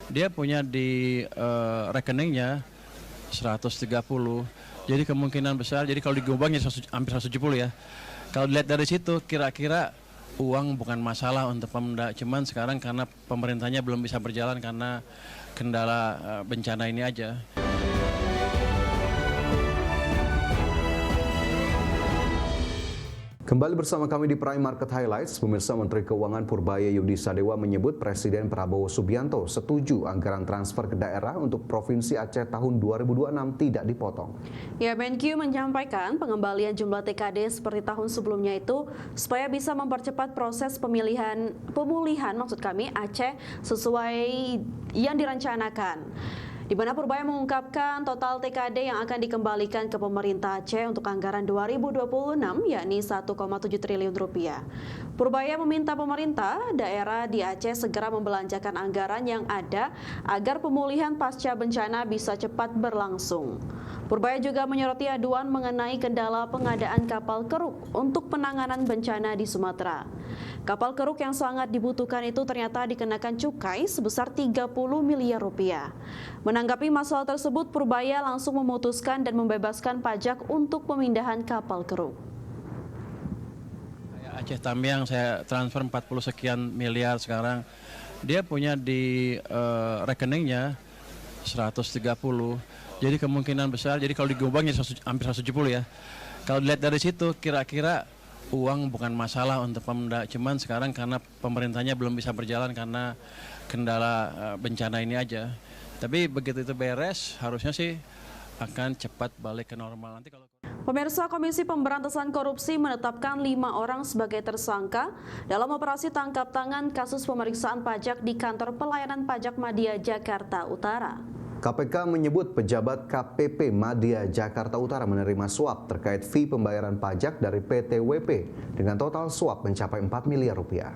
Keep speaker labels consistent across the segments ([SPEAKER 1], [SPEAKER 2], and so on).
[SPEAKER 1] Dia punya di rekeningnya 130. Jadi kemungkinan besar, jadi kalau digobang ya hampir 170 ya. Kalau dilihat dari situ kira-kira uang bukan masalah untuk Pemda. Cuman sekarang karena pemerintahnya belum bisa berjalan karena kendala bencana ini aja.
[SPEAKER 2] Kembali bersama kami di Prime Market Highlights. Pemirsa, Menteri Keuangan Purbaya Yudi Sadewa menyebut Presiden Prabowo Subianto setuju anggaran transfer ke daerah untuk Provinsi Aceh tahun 2026 tidak dipotong.
[SPEAKER 3] Ya, Menkyu menyampaikan pengembalian jumlah TKD seperti tahun sebelumnya itu supaya bisa mempercepat proses pemulihan Aceh sesuai yang direncanakan. Di mana Purbaya mengungkapkan total TKD yang akan dikembalikan ke pemerintah Aceh untuk anggaran 2026 yakni 1,7 triliun rupiah. Purbaya meminta pemerintah daerah di Aceh segera membelanjakan anggaran yang ada agar pemulihan pasca bencana bisa cepat berlangsung. Purbaya juga menyoroti aduan mengenai kendala pengadaan kapal keruk untuk penanganan bencana di Sumatera. Kapal keruk yang sangat dibutuhkan itu ternyata dikenakan cukai sebesar 30 miliar rupiah. Menanggapi masalah tersebut, Purbaya langsung memutuskan dan membebaskan pajak untuk pemindahan kapal keruk.
[SPEAKER 1] Aceh Tamiang saya transfer 40 sekian miliar sekarang. Dia punya di rekeningnya 130. Jadi kemungkinan besar, jadi kalau digobang ya hampir 170 ya. Kalau dilihat dari situ kira-kira uang bukan masalah untuk Pemda. Cuman sekarang karena pemerintahnya belum bisa berjalan karena kendala bencana ini aja. Tapi begitu itu beres, harusnya sih akan cepat balik ke normal. Nanti kalau
[SPEAKER 3] Pemirsa, Komisi Pemberantasan Korupsi menetapkan 5 orang sebagai tersangka dalam operasi tangkap tangan kasus pemeriksaan pajak di Kantor Pelayanan Pajak Madya Jakarta Utara.
[SPEAKER 2] KPK menyebut pejabat KPP Madya Jakarta Utara menerima suap terkait fee pembayaran pajak dari PT WP dengan total suap mencapai 4 miliar rupiah.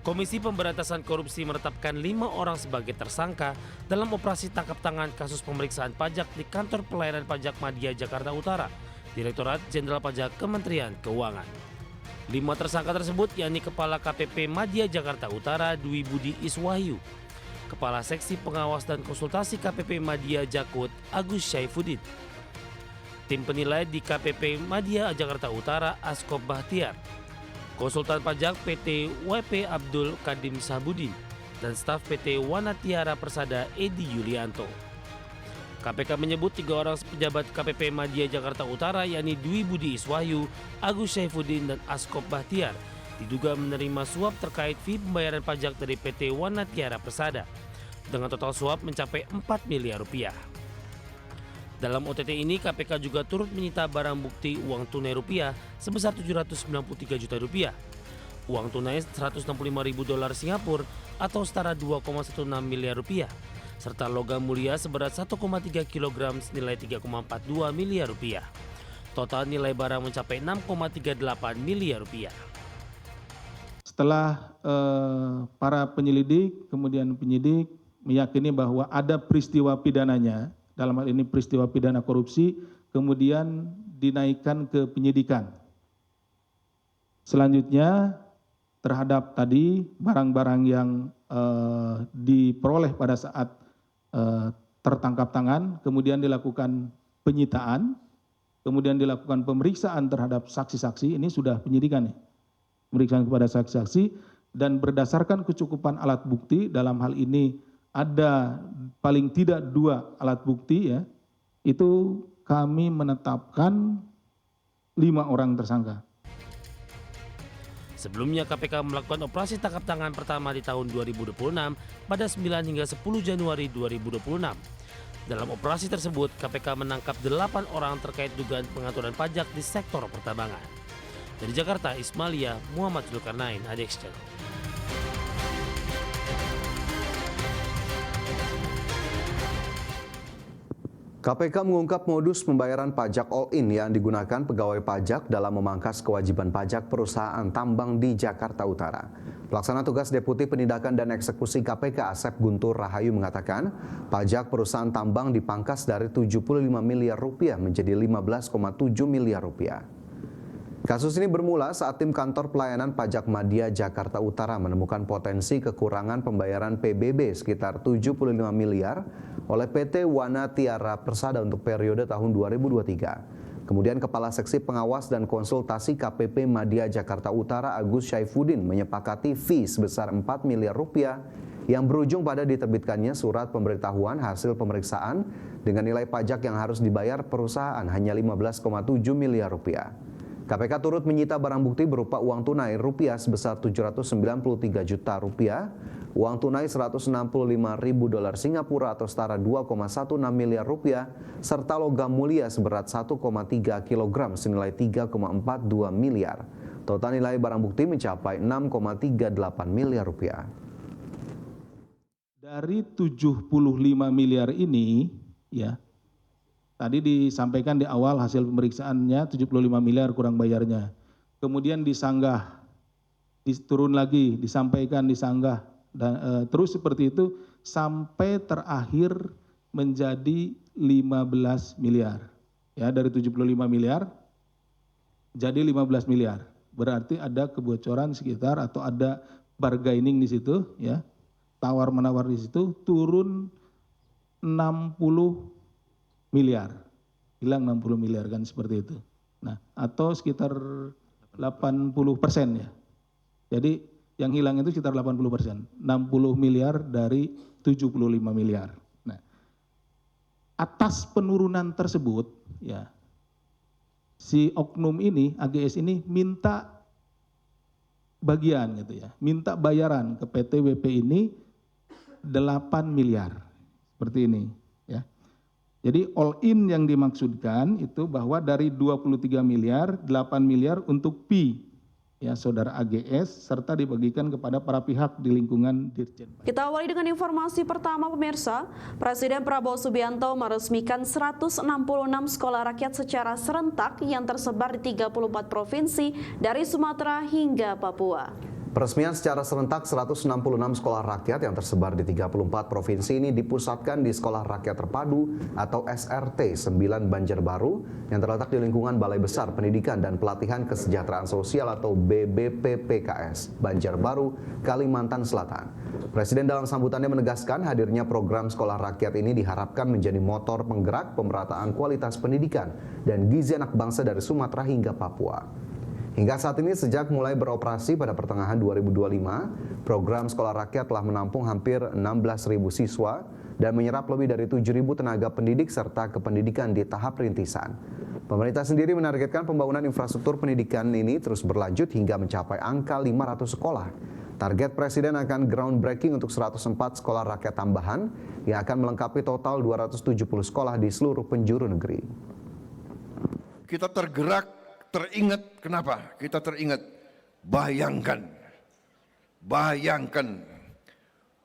[SPEAKER 4] Komisi Pemberantasan Korupsi menetapkan 5 orang sebagai tersangka dalam operasi tangkap tangan kasus pemeriksaan pajak di Kantor Pelayanan Pajak Madya Jakarta Utara, Direktorat Jenderal Pajak Kementerian Keuangan. 5 tersangka tersebut yakni Kepala KPP Madya Jakarta Utara Dwi Budi Iswahyu, Kepala Seksi Pengawas dan Konsultasi KPP Madya Jakut Agus Syaifuddin, tim penilai di KPP Madya Jakarta Utara Askop Bahtiar, konsultan pajak PT WP Abdul Kadim Sabudin, dan staf PT Wanatiara Persada Edi Yulianto. KPK menyebut 3 orang pejabat KPP Madya Jakarta Utara yakni Dwi Budi Iswahyu, Agus Syaifuddin, dan Askop Bahtiar diduga menerima suap terkait fee pembayaran pajak dari PT Wanatiara Persada dengan total suap mencapai 4 miliar rupiah. Dalam OTT ini KPK juga turut menyita barang bukti uang tunai rupiah sebesar 793 juta rupiah, uang tunai 165 ribu dolar Singapura atau setara 2,16 miliar rupiah, serta logam mulia seberat 1,3 kg senilai 3,42 miliar rupiah. Total nilai barang mencapai 6,38 miliar rupiah.
[SPEAKER 5] Setelah para penyelidik, kemudian penyidik meyakini bahwa ada peristiwa pidananya, dalam hal ini peristiwa pidana korupsi, kemudian dinaikkan ke penyidikan. Selanjutnya terhadap tadi barang-barang yang diperoleh pada saat tertangkap tangan, kemudian dilakukan penyitaan, kemudian dilakukan pemeriksaan terhadap saksi-saksi, ini sudah penyidikan nih, pemeriksaan kepada saksi-saksi, dan berdasarkan kecukupan alat bukti, dalam hal ini ada paling tidak 2 alat bukti ya, itu kami menetapkan 5 orang tersangka.
[SPEAKER 4] Sebelumnya KPK melakukan operasi tangkap tangan pertama di tahun 2026 pada 9 hingga 10 Januari 2026. Dalam operasi tersebut KPK menangkap 8 orang terkait dugaan pengaturan pajak di sektor pertambangan. Dari Jakarta, Ismailia, Muhammad Zulkarnain, ADX Channel.
[SPEAKER 2] KPK mengungkap modus pembayaran pajak all-in yang digunakan pegawai pajak dalam memangkas kewajiban pajak perusahaan tambang di Jakarta Utara. Pelaksana tugas Deputi Penindakan dan Eksekusi KPK Asep Guntur Rahayu mengatakan, pajak perusahaan tambang dipangkas dari 75 miliar rupiah menjadi 15,7 miliar rupiah. Kasus ini bermula saat tim kantor pelayanan pajak Madya Jakarta Utara menemukan potensi kekurangan pembayaran PBB sekitar 75 miliar oleh PT Wana Tiara Persada untuk periode tahun 2023. Kemudian Kepala Seksi Pengawas dan Konsultasi KPP Madya Jakarta Utara Agus Syaifuddin menyepakati fee sebesar 4 miliar rupiah yang berujung pada diterbitkannya surat pemberitahuan hasil pemeriksaan dengan nilai pajak yang harus dibayar perusahaan hanya 15,7 miliar rupiah. KPK turut menyita barang bukti berupa uang tunai rupiah sebesar 793 juta rupiah, uang tunai 165 ribu dolar Singapura atau setara 2,16 miliar rupiah, serta logam mulia seberat 1,3 kilogram senilai 3,42 miliar. Total nilai barang bukti mencapai 6,38 miliar rupiah.
[SPEAKER 5] Dari 75 miliar ini, ya, tadi disampaikan di awal hasil pemeriksaannya 75 miliar kurang bayarnya. Kemudian disanggah, turun lagi, disampaikan, disanggah, dan terus seperti itu sampai terakhir menjadi 15 miliar. Ya, dari 75 miliar jadi 15 miliar. Berarti ada kebocoran sekitar atau ada bargaining di situ, ya. Tawar-menawar di situ turun 60 miliar. Hilang 60 miliar kan seperti itu. Nah, atau sekitar 80% ya. Jadi yang hilang itu sekitar 80%. 60 miliar dari 75 miliar. Nah, atas penurunan tersebut ya, si oknum ini, AGS ini minta bagian gitu ya. Minta bayaran ke PT WP ini 8 miliar. Seperti ini ya. Jadi all in yang dimaksudkan itu bahwa dari 23 miliar, 8 miliar untuk P ya saudara AGS serta dibagikan kepada para pihak di lingkungan Dirjen Pajak.
[SPEAKER 3] Kita awali dengan informasi pertama pemirsa. Presiden Prabowo Subianto meresmikan 166 sekolah rakyat secara serentak yang tersebar di 34 provinsi dari Sumatera hingga Papua.
[SPEAKER 2] Peresmian secara serentak 166 sekolah rakyat yang tersebar di 34 provinsi ini dipusatkan di Sekolah Rakyat Terpadu atau SRT 9 Banjarbaru yang terletak di lingkungan Balai Besar Pendidikan dan Pelatihan Kesejahteraan Sosial atau BBPPKS Banjarbaru, Kalimantan Selatan. Presiden dalam sambutannya menegaskan hadirnya program sekolah rakyat ini diharapkan menjadi motor penggerak pemerataan kualitas pendidikan dan gizi anak bangsa dari Sumatera hingga Papua. Hingga saat ini sejak mulai beroperasi pada pertengahan 2025, program sekolah rakyat telah menampung hampir 16.000 siswa dan menyerap lebih dari 7.000 tenaga pendidik serta kependidikan di tahap rintisan. Pemerintah sendiri menargetkan pembangunan infrastruktur pendidikan ini terus berlanjut hingga mencapai angka 500 sekolah. Target Presiden akan groundbreaking untuk 104 sekolah rakyat tambahan yang akan melengkapi total 270 sekolah di seluruh penjuru negeri.
[SPEAKER 6] Kita tergerak, teringat. Kenapa? Kita teringat. Bayangkan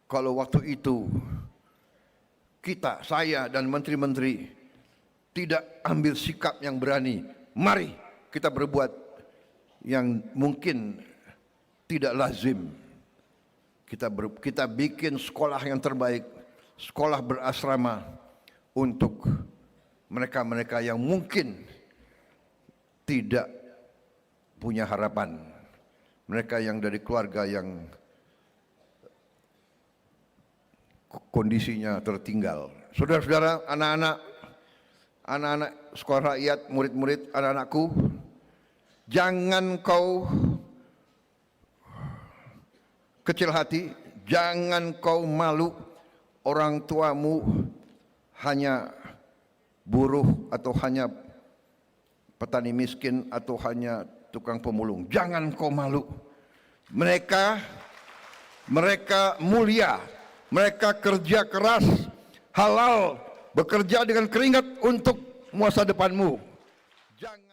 [SPEAKER 6] kalau waktu itu kita, saya dan menteri-menteri tidak ambil sikap yang berani. Mari kita berbuat yang mungkin tidak lazim. Kita bikin sekolah yang terbaik, sekolah berasrama untuk mereka-mereka yang mungkin tidak punya harapan. Mereka yang dari keluarga yang kondisinya tertinggal. Saudara-saudara, anak-anak sekolah rakyat, murid-murid, anak-anakku, jangan kau kecil hati, jangan kau malu orang tuamu hanya buruh atau hanya petani miskin atau hanya tukang pemulung. Jangan kau malu. Mereka mulia. Mereka kerja keras, halal, bekerja dengan keringat untuk masa depanmu. Jangan